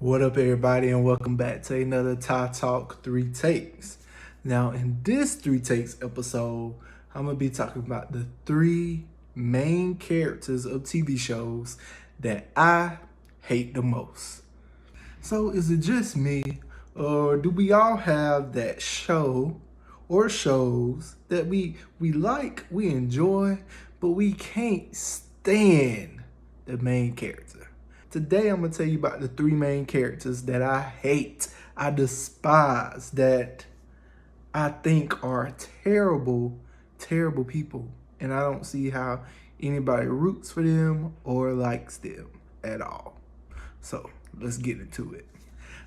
What up, everybody, and welcome back to another Ty Talk 3 Takes. Now, in this 3 Takes episode, I'm going to be talking about the 3 main characters of TV shows that I hate the most. So, is it just me, or do we all have that show or shows that we like, we enjoy, but we can't stand the main character? Today, I'm going to tell you about the 3 main characters that I hate, I despise, that I think are terrible, terrible people. And I don't see how anybody roots for them or likes them at all. So, let's get into it.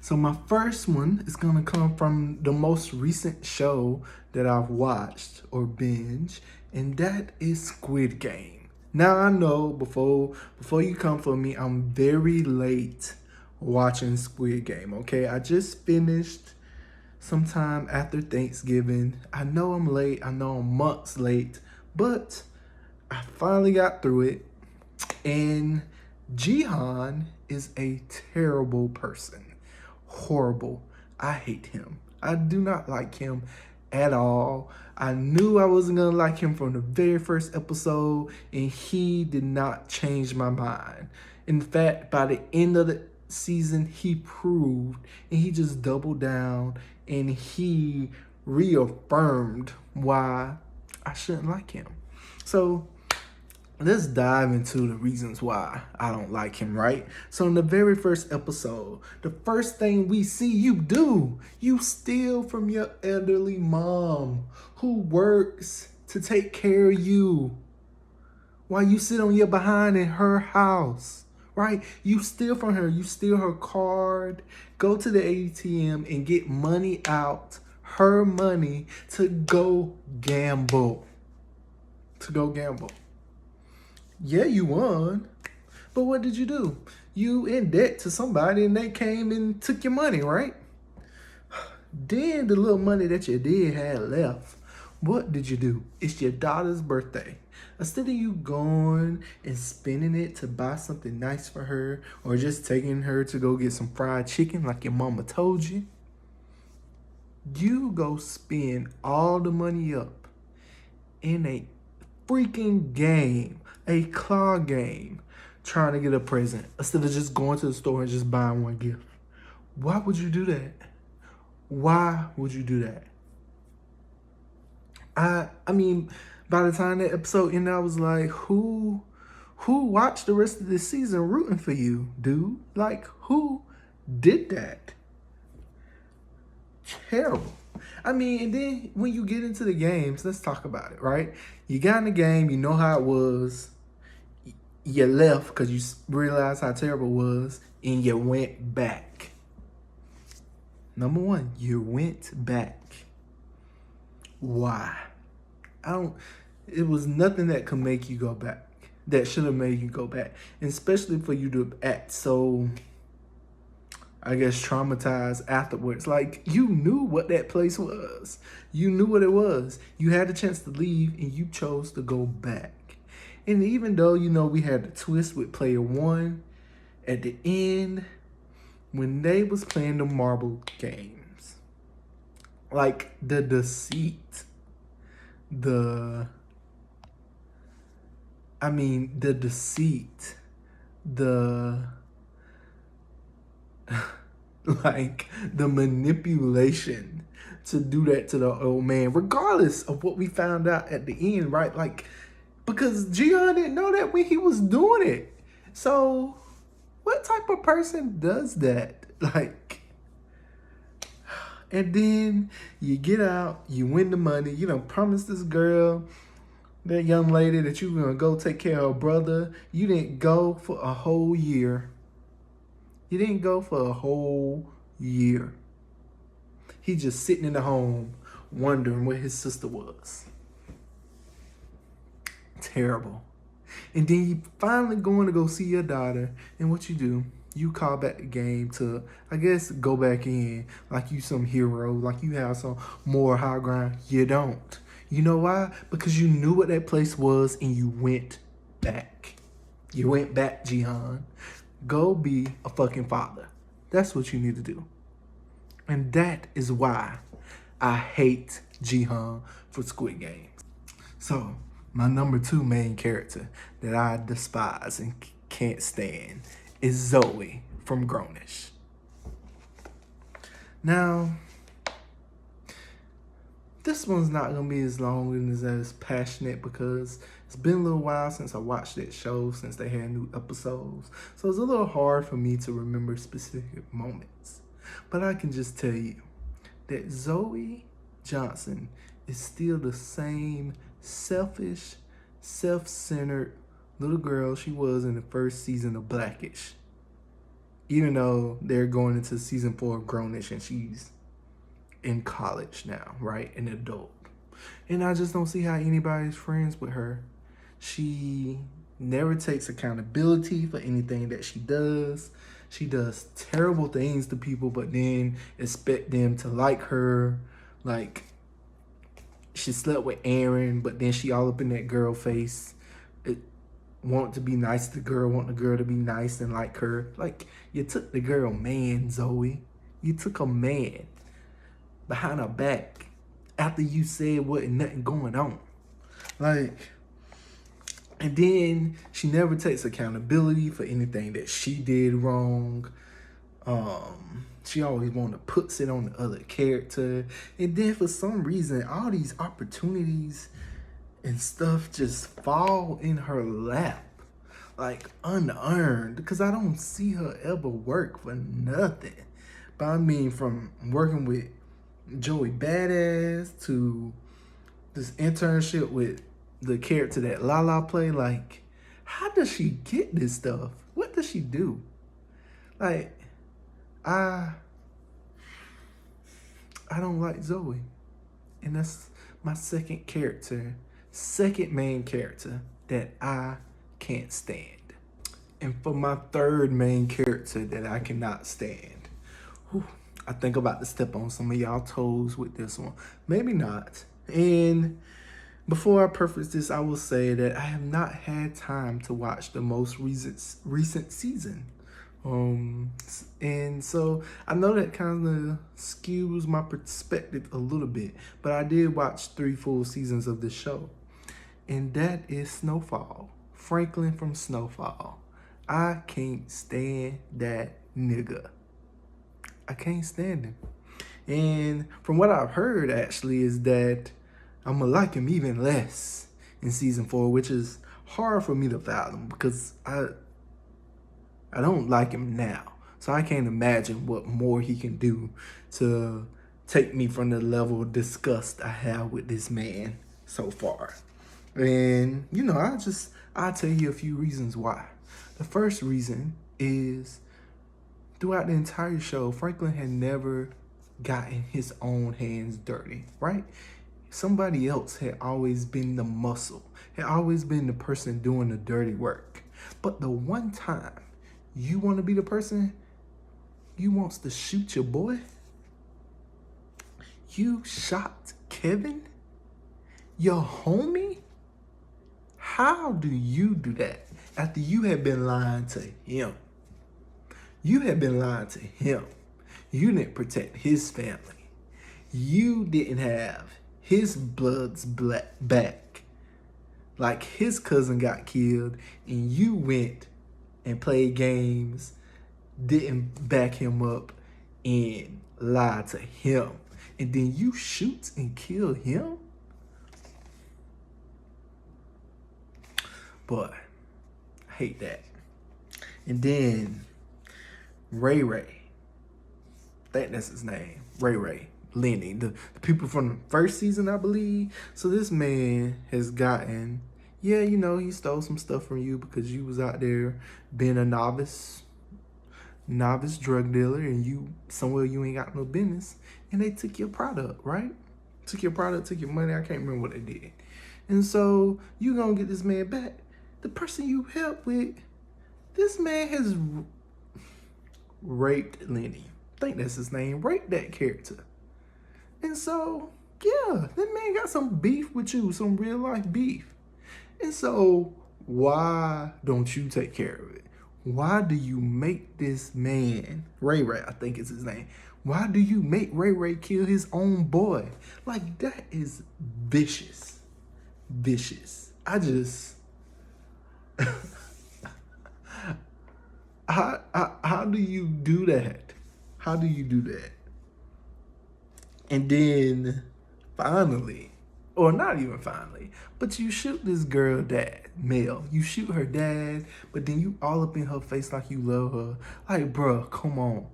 So my first one is going to come from the most recent show that I've watched or binge, and that is Squid Game. Now I know before you come for me, I'm very late watching Squid Game, okay? I just finished sometime after Thanksgiving. I know I'm late, I know I'm months late, but I finally got through it. And Jihan is a terrible person. Horrible. I hate him. I do not like him at all. I knew I wasn't going to like him from the very first episode, and he did not change my mind. In fact, by the end of the season, he proved, and he just doubled down, and he reaffirmed why I shouldn't like him. So, let's dive into the reasons why I don't like him, right? So in the very first episode, the first thing we see you do, you steal from your elderly mom who works to take care of you while you sit on your behind in her house, right? You steal from her, you steal her card, go to the ATM and get money out, her money, to go gamble. Yeah, you won. But what did you do? You in debt to somebody and they came and took your money, right? Then the little money that you did have left, what did you do? It's your daughter's birthday. Instead of you going and spending it to buy something nice for her, or just taking her to go get some fried chicken like your mama told you, you go spend all the money up in a freaking game, a claw game, trying to get a present instead of just going to the store and just buying one gift. Why would you do that? Why would you do that? I mean, by the time that episode ended, I was like, who watched the rest of this season rooting for you, dude? Like, who did that? Terrible. I mean, and then when you get into the games, let's talk about it, right? You got in the game, you know how it was. You left because you realized how terrible it was, and you went back. Number one, you went back. Why? It was nothing that could make you go back. That should have made you go back. And especially for you to act so, I guess, traumatized afterwards. Like, you knew what that place was. You knew what it was. You had the chance to leave, and you chose to go back. And even though, we had the twist with player 1, at the end, when they was playing the marble games, like, the deceit, the like, the manipulation to do that to the old man, regardless of what we found out at the end, right? Like, because Jihan didn't know that when he was doing it. So, what type of person does that? Like, and then you get out, you win the money, promise this girl, that young lady, that you were going to go take care of her brother. You didn't go for a whole year. He just sitting in the home wondering where his sister was. Terrible. And then you finally going to go see your daughter, and what you do? You call back the game to, I guess, go back in like you some hero, like you have some more high ground. You don't. You know why? Because you knew what that place was and you went back. You went back, Jihan. Go be a fucking father. That's what you need to do. And that is why I hate Jihan for Squid Games. So, my number 2 main character that I despise and can't stand is Zoe from Grownish. Now, this one's not gonna be as long and as passionate because it's been a little while since I watched that show, since they had new episodes. So it's a little hard for me to remember specific moments. But I can just tell you that Zoe Johnson is still the same selfish, self-centered little girl she was in the first season of Blackish. Even though they're going into season 4 of Grownish and she's in college now, right? An adult. And I just don't see how anybody's friends with her. She never takes accountability for anything that she does. She does terrible things to people, but then expect them to like her. Like, she slept with Aaron, but then she all up in that girl face. Want to be nice to the girl, want the girl to be nice and like her. Like, you took the girl man, Zoe. You took a man behind her back after you said wasn't nothing going on. Like, and then she never takes accountability for anything that she did wrong. She always want to put it on the other character. And then for some reason, all these opportunities and stuff just fall in her lap. Like, unearned. Because I don't see her ever work for nothing. But I mean, from working with Joey Badass to this internship with the character that Lala played, like, how does she get this stuff? What does she do? Like, I don't like Zoe. And that's my second main character that I can't stand. And for my third main character that I cannot stand, I think I'm about to step on some of y'all toes with this one. Maybe not. And before I preface this, I will say that I have not had time to watch the most recent season. And so I know that kind of skews my perspective a little bit, but I did watch 3 full seasons of the show. And that is Snowfall. Franklin from Snowfall. I can't stand that nigga. I can't stand him. And from what I've heard, actually, is that I'm gonna like him even less in season 4, which is hard for me to fathom because I don't like him now. So I can't imagine what more he can do to take me from the level of disgust I have with this man so far. And, you know, I'll tell you a few reasons why. The first reason is throughout the entire show, Franklin had never gotten his own hands dirty, right? Somebody else had always been the muscle, had always been the person doing the dirty work. But the one time you want to be the person you wants to shoot your boy, you shot Kevin, your homie? How do you do that after you had been lying to him? You had been lying to him. You didn't protect his family. You didn't have his blood's back. Like, his cousin got killed and you went and played games, didn't back him up and lied to him. And then you shoot and kill him? Boy, I hate that. And then Ray Ray, I think that's his name, Ray Lenny, the people from the first season, I believe. So this man has gotten, yeah, you know, he stole some stuff from you because you was out there being a novice drug dealer, and you somewhere you ain't got no business, and they took your product, right? Took your product, took your money. I can't remember what they did. And so you gonna get this man back. The person you helped with, this man has raped Lenny. I think that's his name. Raped that character. And so, yeah, that man got some beef with you, some real life beef. And so, why don't you take care of it? why do you make this man, Ray Ray, I think is his name, why do you make Ray Ray kill his own boy? Like, that is vicious. Vicious. I just, how do you do that? How do you do that? And then finally, or not even finally, but you shoot this girl dad, Mel. You shoot her dad, but then you all up in her face like you love her. Like, bruh, come on.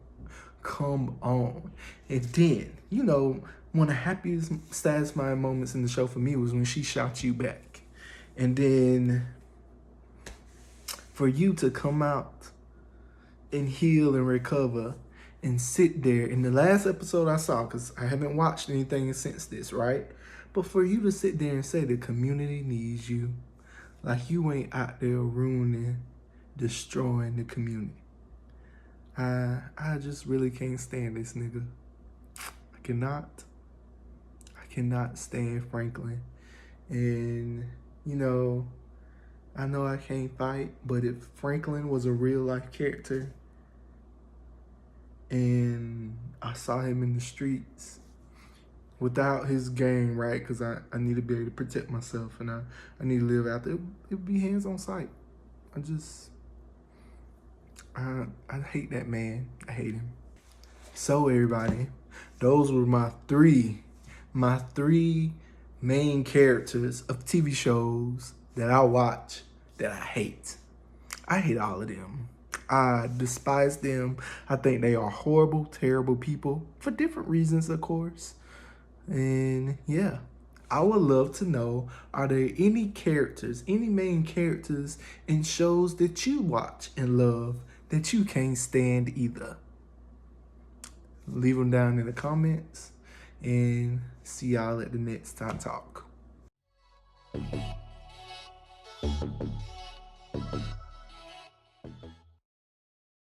Come on. And then, you know, one of the happiest, satisfying moments in the show for me was when she shot you back. And then for you to come out and heal and recover and sit there. In the last episode I saw, because I haven't watched anything since this, right? But for you to sit there and say the community needs you, like you ain't out there ruining, destroying the community. I just really can't stand this nigga. I cannot stand Franklin. And, you know I can't fight, but if Franklin was a real life character and I saw him in the streets without his gang, right? Because I need to be able to protect myself and I need to live out there. It would be hands on sight. I hate that man. I hate him. So everybody, those were my three main characters of TV shows that I watch that I hate. I hate all of them. I despise them. I think they are horrible, terrible people for different reasons, of course. And yeah, I would love to know, are there any characters, any main characters in shows that you watch and love that you can't stand either? Leave them down in the comments and see y'all at the next Talk.